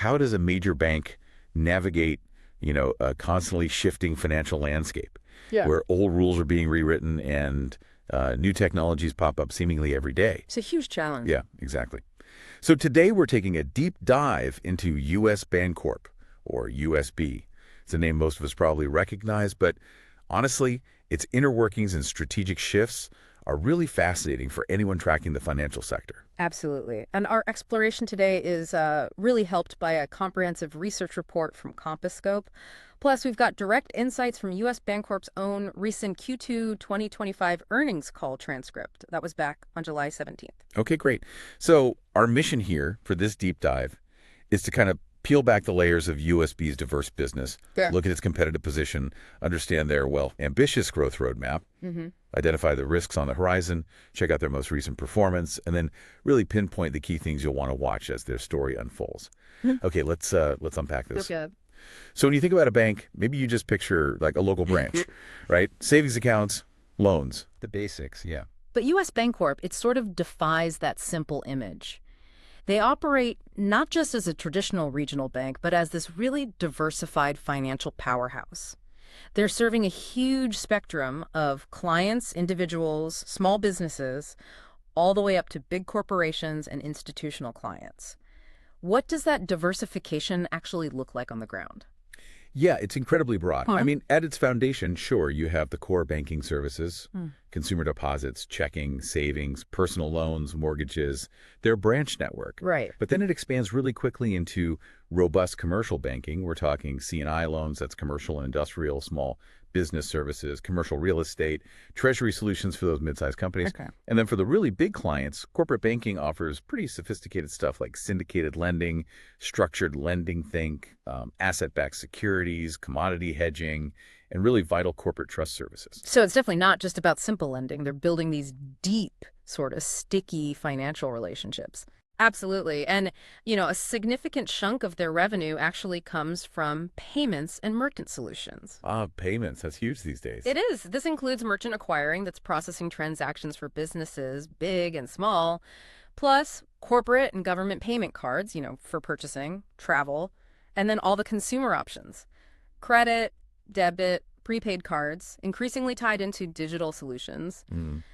how does a major bank navigate, a constantly shifting financial landscape where old rules are being rewritten and new technologies pop up seemingly every day? It's a huge challenge. Yeah, exactly. So today we're taking a deep dive into U.S. Bancorp, or USB. It's a name most of us probably recognize, but honestly, its inner workings and strategic shifts are really fascinating for anyone tracking the financial sector. Absolutely. And our exploration today is really helped by a comprehensive research report from Compass Scope. Plus, we've got direct insights from U.S. Bancorp's own recent Q2 2025 earnings call transcript. That was back on July 17th. Okay, great. So our mission here for this deep dive is to kind of peel back the layers of USB's diverse business, look at its competitive position, understand their, ambitious growth roadmap, identify the risks on the horizon, check out their most recent performance, and then really pinpoint the key things you'll want to watch as their story unfolds. Okay, let's unpack this. Okay. So when you think about a bank, maybe you just picture like a local branch, right? Savings accounts, loans. The basics, yeah. But U.S. Bancorp, it sort of defies that simple image. They operate not just as a traditional regional bank, but as this really diversified financial powerhouse. They're serving a huge spectrum of clients, individuals, small businesses, all the way up to big corporations and institutional clients. What does that diversification actually look like on the ground? Yeah, it's incredibly broad. I mean, at its foundation, sure, you have the core banking services, consumer deposits, checking, savings, personal loans, mortgages, their branch network. Right. But then it expands really quickly into robust commercial banking. We're talking C&I loans, that's commercial and industrial, small business services, commercial real estate, treasury solutions for those mid-sized companies. Okay. And then for the really big clients, corporate banking offers pretty sophisticated stuff like syndicated lending, structured lending, asset-backed securities, commodity hedging, and really vital corporate trust services. So it's definitely not just about simple lending. They're building these deep, sort of sticky financial relationships. Absolutely. And, a significant chunk of their revenue actually comes from payments and merchant solutions. Payments. That's huge these days. It is. This includes merchant acquiring that's processing transactions for businesses, big and small, plus corporate and government payment cards, for purchasing, travel, and then all the consumer options. Credit, debit, prepaid cards, increasingly tied into digital solutions.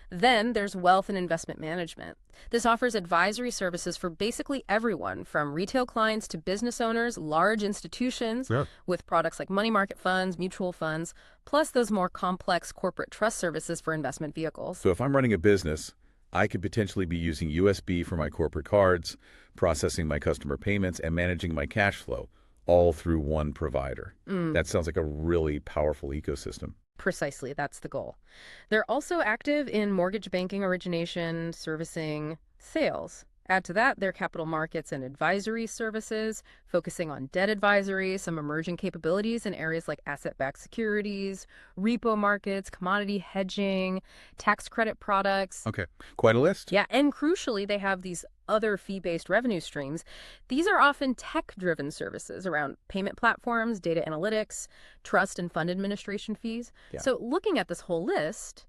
Then there's wealth and investment management. This offers advisory services for basically everyone, from retail clients to business owners, large institutions, with products like money market funds, mutual funds, plus those more complex corporate trust services for investment vehicles. So if I'm running a business, I could potentially be using USB for my corporate cards, processing my customer payments, and managing my cash flow, all through one provider. That sounds like a really powerful ecosystem. Precisely, that's the goal. They're also active in mortgage banking origination, servicing, sales. Add to that their capital markets and advisory services, focusing on debt advisory, some emerging capabilities in areas like asset-backed securities, repo markets, commodity hedging, tax credit products. Okay, quite a list. Yeah, and crucially, they have these other fee-based revenue streams. These are often tech-driven services around payment platforms, data analytics, trust and fund administration fees. Yeah. So looking at this whole list,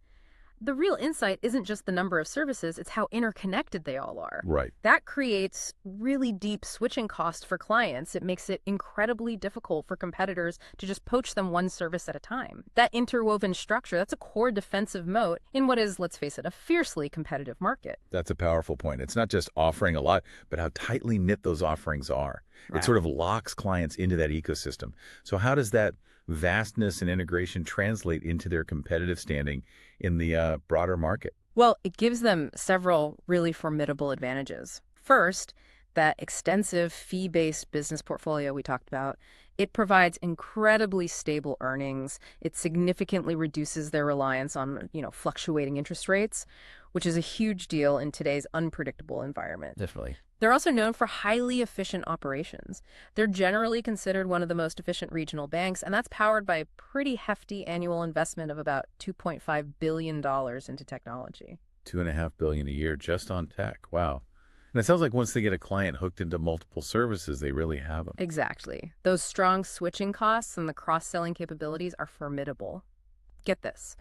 the real insight isn't just the number of services, it's how interconnected they all are. Right. That creates really deep switching costs for clients. It makes it incredibly difficult for competitors to just poach them one service at a time. That interwoven structure, that's a core defensive moat in what is, let's face it, a fiercely competitive market. That's a powerful point. It's not just offering a lot, but how tightly knit those offerings are. It sort of locks clients into that ecosystem. So how does that vastness and integration translate into their competitive standing in the broader market? Well, it gives them several really formidable advantages. First, that extensive fee-based business portfolio we talked about, it provides incredibly stable earnings. It significantly reduces their reliance on, fluctuating interest rates, which is a huge deal in today's unpredictable environment. Definitely. They're also known for highly efficient operations. They're generally considered one of the most efficient regional banks, and that's powered by a pretty hefty annual investment of about $2.5 billion into technology. $2.5 billion a year just on tech. Wow. And it sounds like once they get a client hooked into multiple services, they really have them. Exactly. Those strong switching costs and the cross-selling capabilities are formidable. Get this.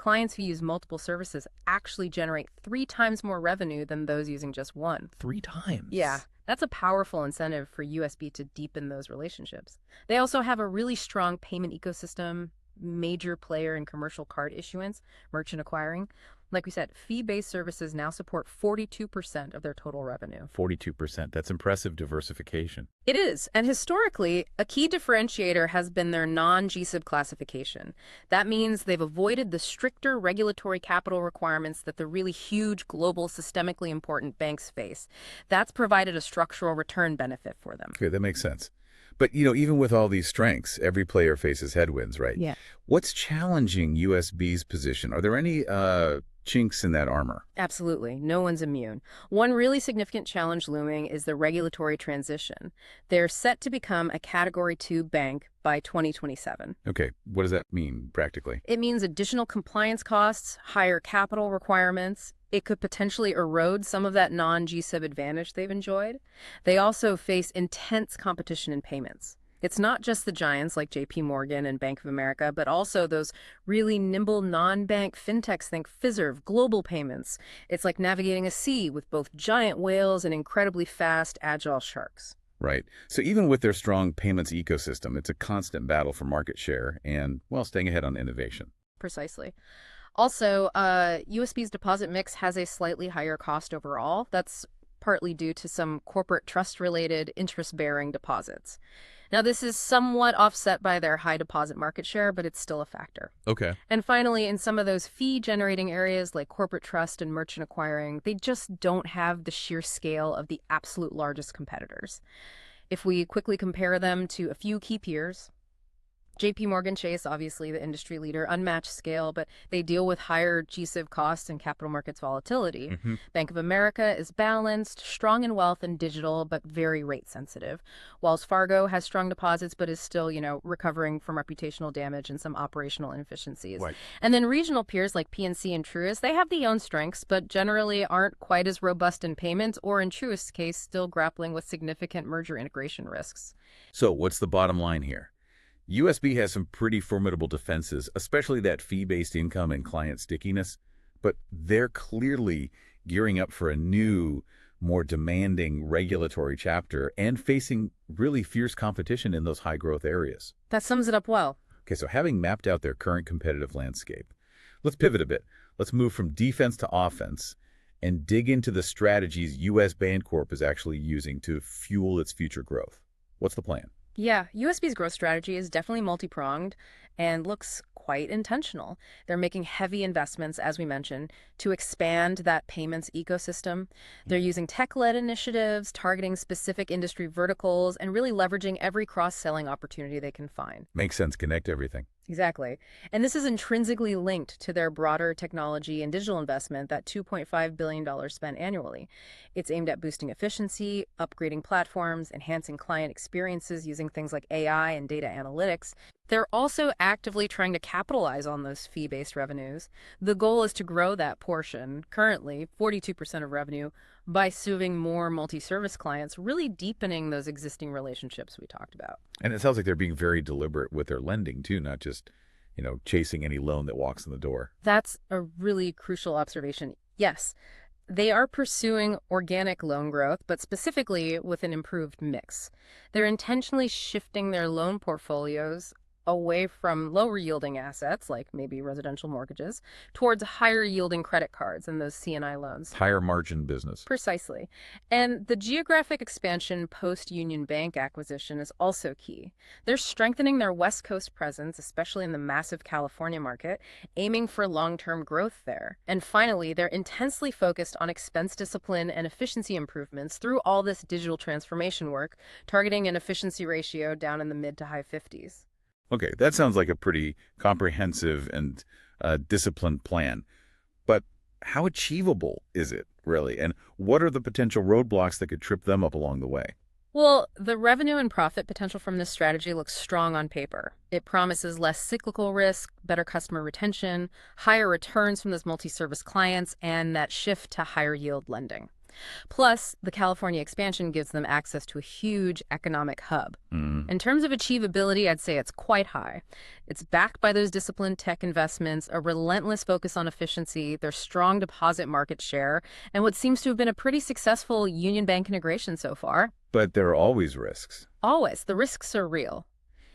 Clients who use multiple services actually generate 3 times more revenue than those using just one. 3 times? Yeah, that's a powerful incentive for USB to deepen those relationships. They also have a really strong payment ecosystem, major player in commercial card issuance, merchant acquiring. Like we said, fee-based services now support 42% of their total revenue. 42%. That's impressive diversification. It is, and historically, a key differentiator has been their non-GSIB classification. That means they've avoided the stricter regulatory capital requirements that the really huge, global, systemically important banks face. That's provided a structural return benefit for them. Okay, that makes sense. But, even with all these strengths, every player faces headwinds, right? Yeah. What's challenging USB's position? Are there any chinks in that armor? Absolutely. No one's immune. One really significant challenge looming is the regulatory transition. They're set to become a Category 2 bank by 2027. Okay, what does that mean practically? It means additional compliance costs, higher capital requirements. It could potentially erode some of that non-GSIB advantage they've enjoyed. They also face intense competition in payments. It's not just the giants like JPMorgan and Bank of America, but also those really nimble non-bank fintechs. Think Fiserv, Global Payments. It's like navigating a sea with both giant whales and incredibly fast, agile sharks. Right. So even with their strong payments ecosystem, it's a constant battle for market share and, staying ahead on innovation. Precisely. Also, USB's deposit mix has a slightly higher cost overall. That's partly due to some corporate trust-related interest-bearing deposits. Now, this is somewhat offset by their high deposit market share, but it's still a factor. Okay. And finally, in some of those fee-generating areas like corporate trust and merchant acquiring, they just don't have the sheer scale of the absolute largest competitors. If we quickly compare them to a few key peers, JPMorgan Chase, obviously the industry leader, unmatched scale, but they deal with higher GSIB costs and capital markets volatility. Mm-hmm. Bank of America is balanced, strong in wealth and digital, but very rate sensitive. Wells Fargo has strong deposits, but is still, recovering from reputational damage and some operational inefficiencies. Right. And then regional peers like PNC and Truist, they have their own strengths, but generally aren't quite as robust in payments, or in Truist's case, still grappling with significant merger integration risks. So what's the bottom line here? USB has some pretty formidable defenses, especially that fee-based income and client stickiness, but they're clearly gearing up for a new, more demanding regulatory chapter and facing really fierce competition in those high-growth areas. That sums it up well. Okay, so having mapped out their current competitive landscape, let's pivot a bit. Let's move from defense to offense and dig into the strategies US Bancorp is actually using to fuel its future growth. What's the plan? Yeah, USB's growth strategy is definitely multi-pronged and looks quite intentional. They're making heavy investments, as we mentioned, to expand that payments ecosystem. They're using tech-led initiatives, targeting specific industry verticals, and really leveraging every cross-selling opportunity they can find. Makes sense. Connect everything. Exactly. And this is intrinsically linked to their broader technology and digital investment, that $2.5 billion spent annually. It's aimed at boosting efficiency, upgrading platforms, enhancing client experiences using things like AI and data analytics. They're also actively trying to capitalize on those fee-based revenues. The goal is to grow that portion, currently 42% of revenue, by serving more multi-service clients, really deepening those existing relationships we talked about. And it sounds like they're being very deliberate with their lending, too, not just, chasing any loan that walks in the door. That's a really crucial observation. Yes, they are pursuing organic loan growth, but specifically with an improved mix. They're intentionally shifting their loan portfolios away from lower yielding assets, like maybe residential mortgages, towards higher yielding credit cards and those C&I loans. Higher margin business. Precisely. And the geographic expansion post-Union Bank acquisition is also key. They're strengthening their West Coast presence, especially in the massive California market, aiming for long-term growth there. And finally, they're intensely focused on expense discipline and efficiency improvements through all this digital transformation work, targeting an efficiency ratio down in the mid to high 50s. Okay, that sounds like a pretty comprehensive and disciplined plan. But how achievable is it, really? And what are the potential roadblocks that could trip them up along the way? Well, the revenue and profit potential from this strategy looks strong on paper. It promises less cyclical risk, better customer retention, higher returns from those multi-service clients, and that shift to higher yield lending. Plus, the California expansion gives them access to a huge economic hub. In terms of achievability, I'd say it's quite high. It's backed by those disciplined tech investments, a relentless focus on efficiency, their strong deposit market share, and what seems to have been a pretty successful Union Bank integration so far. But there are always risks. Always. The risks are real.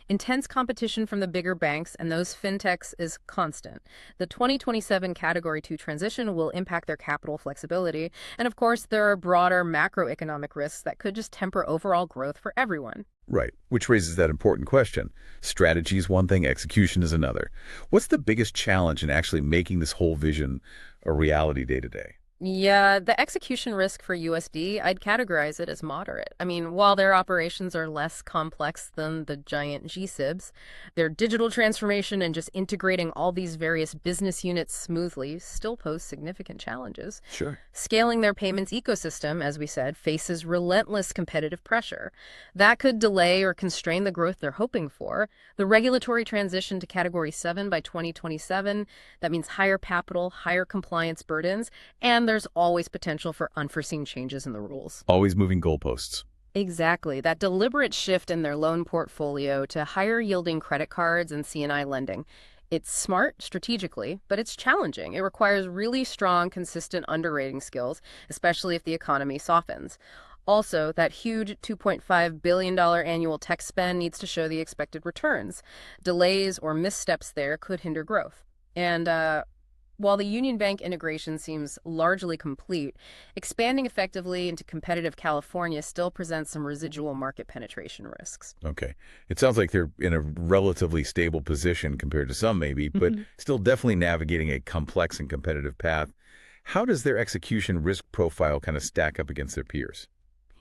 Intense competition from the bigger banks and those fintechs is constant. The 2027 Category 2 transition will impact their capital flexibility. And of course, there are broader macroeconomic risks that could just temper overall growth for everyone. Right, which raises that important question. Strategy is one thing, execution is another. What's the biggest challenge in actually making this whole vision a reality day to day? Yeah, the execution risk for USD, I'd categorize it as moderate. I mean, while their operations are less complex than the giant GSIBs, their digital transformation and just integrating all these various business units smoothly still pose significant challenges. Sure. Scaling their payments ecosystem, as we said, faces relentless competitive pressure. That could delay or constrain the growth they're hoping for. The regulatory transition to Category 7 by 2027, that means higher capital, higher compliance burdens, and there's always potential for unforeseen changes in the rules. Always moving goalposts. Exactly. That deliberate shift in their loan portfolio to higher yielding credit cards and C&I lending. It's smart strategically, but it's challenging. It requires really strong, consistent underwriting skills, especially if the economy softens. Also, that huge $2.5 billion annual tech spend needs to show the expected returns. Delays or missteps there could hinder growth. And while the Union Bank integration seems largely complete, expanding effectively into competitive California still presents some residual market penetration risks. Okay. It sounds like they're in a relatively stable position compared to some maybe, but still definitely navigating a complex and competitive path. How does their execution risk profile kind of stack up against their peers?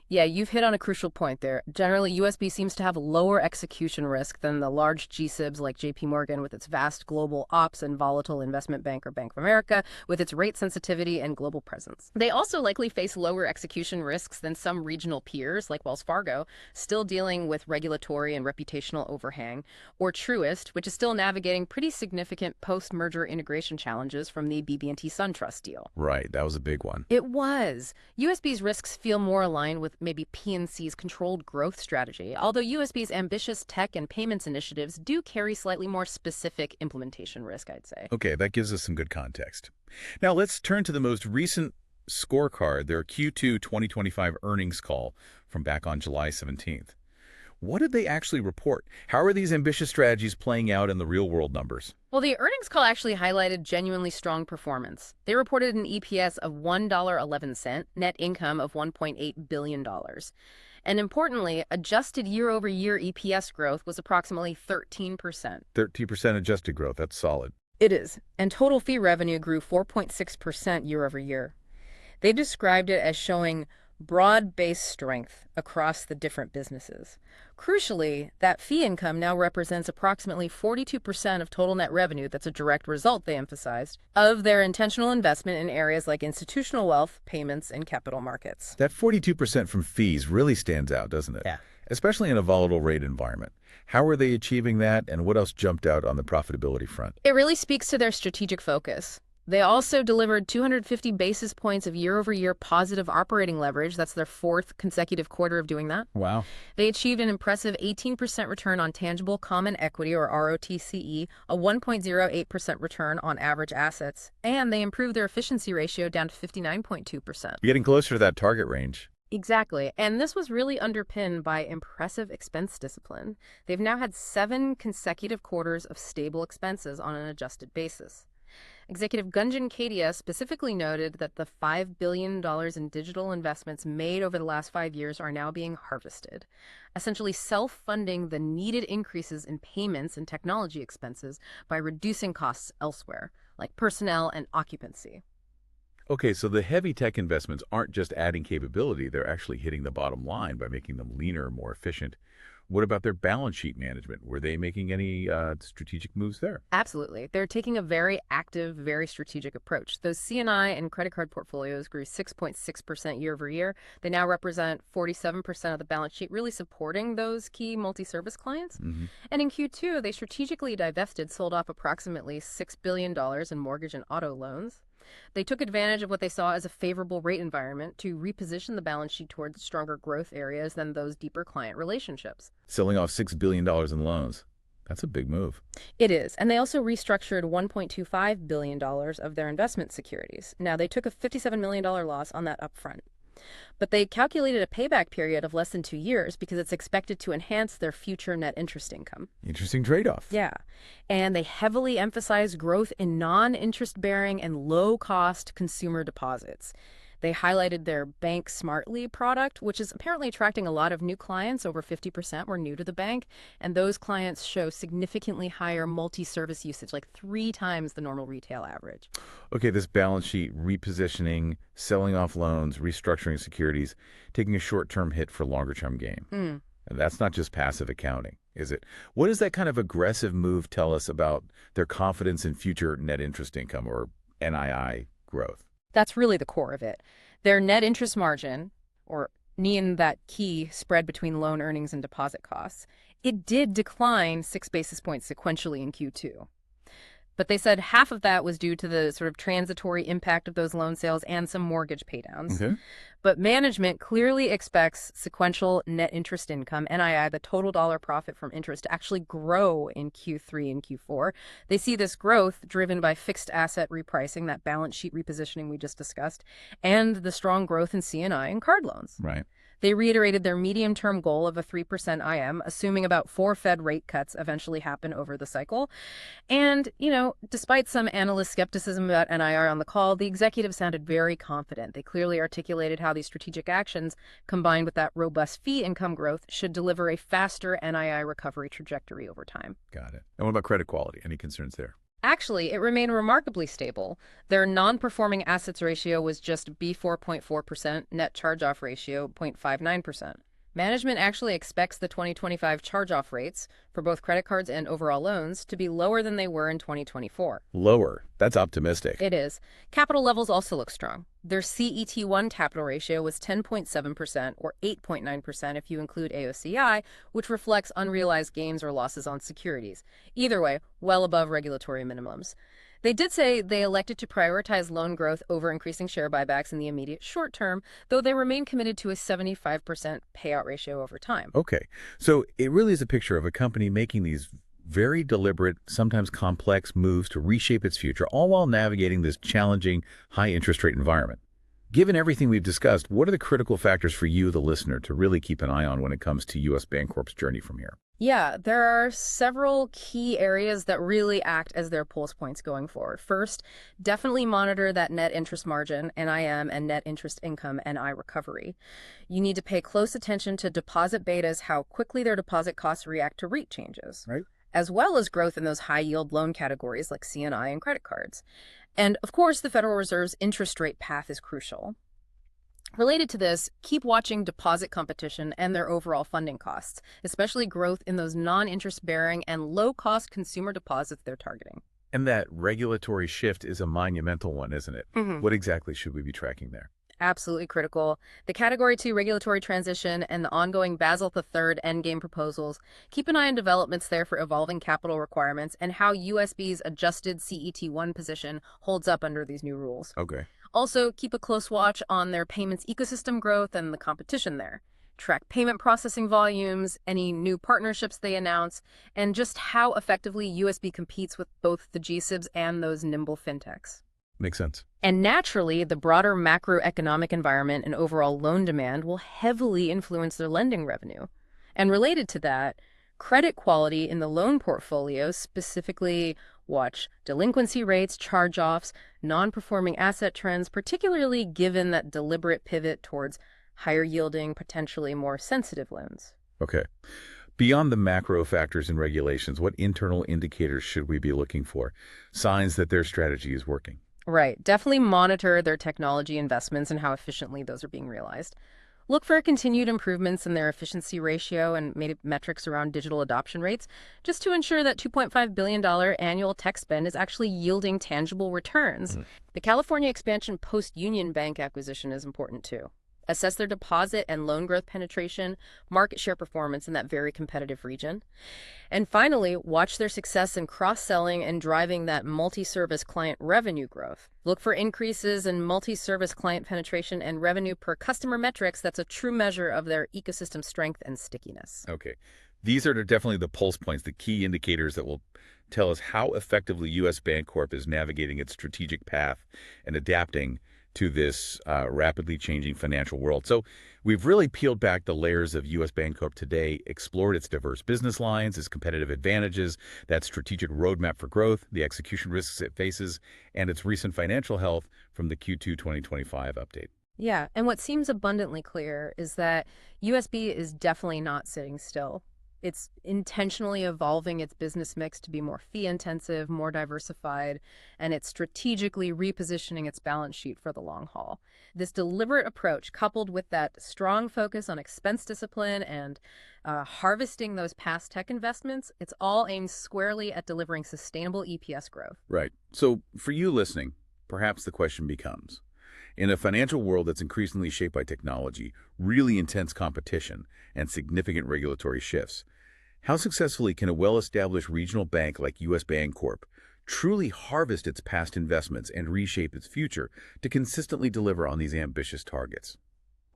Yeah, you've hit on a crucial point there. Generally, USB seems to have lower execution risk than the large GSIBs like JPMorgan with its vast global ops and volatile investment bank or Bank of America with its rate sensitivity and global presence. They also likely face lower execution risks than some regional peers like Wells Fargo, still dealing with regulatory and reputational overhang, or Truist, which is still navigating pretty significant post-merger integration challenges from the BB&T SunTrust deal. Right, that was a big one. It was. USB's risks feel more aligned with maybe PNC's controlled growth strategy, although USB's ambitious tech and payments initiatives do carry slightly more specific implementation risk, I'd say. Okay, that gives us some good context. Now let's turn to the most recent scorecard, their Q2 2025 earnings call from back on July 17th. What did they actually report? How are these ambitious strategies playing out in the real-world numbers? Well, the earnings call actually highlighted genuinely strong performance. They reported an EPS of $1.11, net income of $1.8 billion. And importantly, adjusted year-over-year EPS growth was approximately 13%. 13% adjusted growth, that's solid. It is. And total fee revenue grew 4.6% year-over-year. They described it as showing broad-based strength across the different businesses. Crucially, that fee income now represents approximately 42% of total net revenue. That's a direct result, they emphasized, of their intentional investment in areas like institutional wealth, payments, and capital markets. That 42% from fees really stands out, doesn't it? Yeah. Especially in a volatile rate environment. How are they achieving that, and what else jumped out on the profitability front? It really speaks to their strategic focus. They also delivered 250 basis points of year-over-year positive operating leverage. That's their fourth consecutive quarter of doing that. Wow. They achieved an impressive 18% return on tangible common equity, or ROTCE, a 1.08% return on average assets, and they improved their efficiency ratio down to 59.2%. Getting closer to that target range. Exactly. And this was really underpinned by impressive expense discipline. They've now had 7 consecutive quarters of stable expenses on an adjusted basis. Executive Gunjan Kedia specifically noted that the $5 billion in digital investments made over the last 5 years are now being harvested, essentially self-funding the needed increases in payments and technology expenses by reducing costs elsewhere, like personnel and occupancy. Okay, so the heavy tech investments aren't just adding capability, they're actually hitting the bottom line by making them leaner, more efficient. What about their balance sheet management? Were they making any strategic moves there? Absolutely. They're taking a very active, very strategic approach. Those C&I and credit card portfolios grew 6.6% year over year. They now represent 47% of the balance sheet, really supporting those key multi-service clients. And in Q2, they strategically sold off approximately $6 billion in mortgage and auto loans. They took advantage of what they saw as a favorable rate environment to reposition the balance sheet towards stronger growth areas than those deeper client relationships. Selling off $6 billion in loans. That's a big move. It is. And they also restructured $1.25 billion of their investment securities. Now, they took a $57 million loss on that upfront. But they calculated a payback period of less than 2 years because it's expected to enhance their future net interest income. Interesting trade-off. Yeah. And they heavily emphasize growth in non-interest-bearing and low-cost consumer deposits. They highlighted their Bank Smartly product, which is apparently attracting a lot of new clients. Over 50% were new to the bank, and those clients show significantly higher multi-service usage, like 3 times the normal retail average. Okay, this balance sheet repositioning, selling off loans, restructuring securities, taking a short-term hit for longer-term gain. And that's not just passive accounting, is it? What does that kind of aggressive move tell us about their confidence in future net interest income, or NII, growth? That's really the core of it. Their net interest margin, or NIM, that key spread between loan earnings and deposit costs, it did decline 6 basis points sequentially in Q2. But they said half of that was due to the sort of transitory impact of those loan sales and some mortgage paydowns. Okay. But management clearly expects sequential net interest income, NII, the total dollar profit from interest, to actually grow in Q3 and Q4. They see this growth driven by fixed asset repricing, that balance sheet repositioning we just discussed, and the strong growth in C&I and card loans. Right. They reiterated their medium-term goal of a 3% IM, assuming about 4 Fed rate cuts eventually happen over the cycle. And, despite some analyst skepticism about NIR on the call, the executives sounded very confident. They clearly articulated how these strategic actions, combined with that robust fee income growth, should deliver a faster NII recovery trajectory over time. Got it. And what about credit quality? Any concerns there? Actually, it remained remarkably stable. Their non-performing assets ratio was just B4.4%, net charge-off ratio 0.59%. Management actually expects the 2025 charge-off rates for both credit cards and overall loans to be lower than they were in 2024. Lower. That's optimistic. It is. Capital levels also look strong. Their CET1 capital ratio was 10.7%, or 8.9% if you include AOCI, which reflects unrealized gains or losses on securities. Either way, well above regulatory minimums. They did say they elected to prioritize loan growth over increasing share buybacks in the immediate short term, though they remain committed to a 75% payout ratio over time. Okay. So it really is a picture of a company making these very deliberate, sometimes complex moves to reshape its future, all while navigating this challenging, high interest rate environment. Given everything we've discussed, what are the critical factors for you, the listener, to really keep an eye on when it comes to U.S. Bancorp's journey from here? Yeah, there are several key areas that really act as their pulse points going forward. First, definitely monitor that net interest margin, NIM, and net interest income, NI, recovery. You need to pay close attention to deposit betas, how quickly their deposit costs react to rate changes, Right. as well as growth in those high-yield loan categories like C&I and credit cards. And, of course, the Federal Reserve's interest rate path is crucial. Related to this, keep watching deposit competition and their overall funding costs, especially growth in those non-interest-bearing and low-cost consumer deposits they're targeting. And that regulatory shift is a monumental one, isn't it? What exactly should we be tracking there? Absolutely critical. The Category 2 regulatory transition and the ongoing Basel III endgame proposals. Keep an eye on developments there for evolving capital requirements and how USB's adjusted CET1 position holds up under these new rules. Okay. Also, keep a close watch on their payments ecosystem growth and the competition there. Track payment processing volumes, any new partnerships they announce, and just how effectively USB competes with both the GSIBs and those nimble fintechs. Makes sense. And naturally, the broader macroeconomic environment and overall loan demand will heavily influence their lending revenue. And related to that, credit quality in the loan portfolio, specifically watch delinquency rates, charge-offs, non-performing asset trends, particularly given that deliberate pivot towards higher yielding, potentially more sensitive loans. Okay. Beyond the macro factors and regulations, what internal indicators should we be looking for? Signs that their strategy is working. Right. Definitely monitor their technology investments and how efficiently those are being realized. Look for continued improvements in their efficiency ratio and metrics around digital adoption rates, just to ensure that $2.5 billion annual tech spend is actually yielding tangible returns. The California expansion post-Union Bank acquisition is important too. Assess their deposit and loan growth penetration, market share performance in that very competitive region. And finally, watch their success in cross-selling and driving that multi-service client revenue growth. Look for increases in multi-service client penetration and revenue per customer metrics. That's a true measure of their ecosystem strength and stickiness. Okay. These are definitely the pulse points, the key indicators that will tell us how effectively U.S. Bancorp is navigating its strategic path and adapting to this rapidly changing financial world. So we've really peeled back the layers of U.S. Bancorp today, explored its diverse business lines, its competitive advantages, that strategic roadmap for growth, the execution risks it faces, and its recent financial health from the Q2 2025 update. Yeah, and what seems abundantly clear is that USB is definitely not sitting still. It's intentionally evolving its business mix to be more fee-intensive, more diversified, and it's strategically repositioning its balance sheet for the long haul. This deliberate approach, coupled with that strong focus on expense discipline and harvesting those past tech investments, it's all aimed squarely at delivering sustainable EPS growth. Right. So for you listening, perhaps the question becomes, in a financial world that's increasingly shaped by technology, really intense competition, and significant regulatory shifts, how successfully can a well-established regional bank like U.S. Bancorp truly harvest its past investments and reshape its future to consistently deliver on these ambitious targets?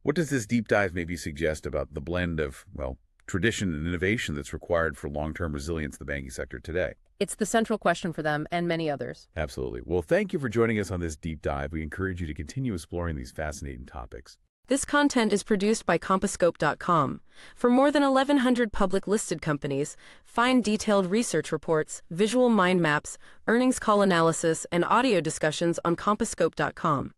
What does this deep dive maybe suggest about the blend of, well, tradition and innovation that's required for long-term resilience in the banking sector today? It's the central question for them and many others. Absolutely. Well, thank you for joining us on this deep dive. We encourage you to continue exploring these fascinating topics. This content is produced by Compasscope.com. For more than 1,100 public listed companies, find detailed research reports, visual mind maps, earnings call analysis, and audio discussions on Compasscope.com.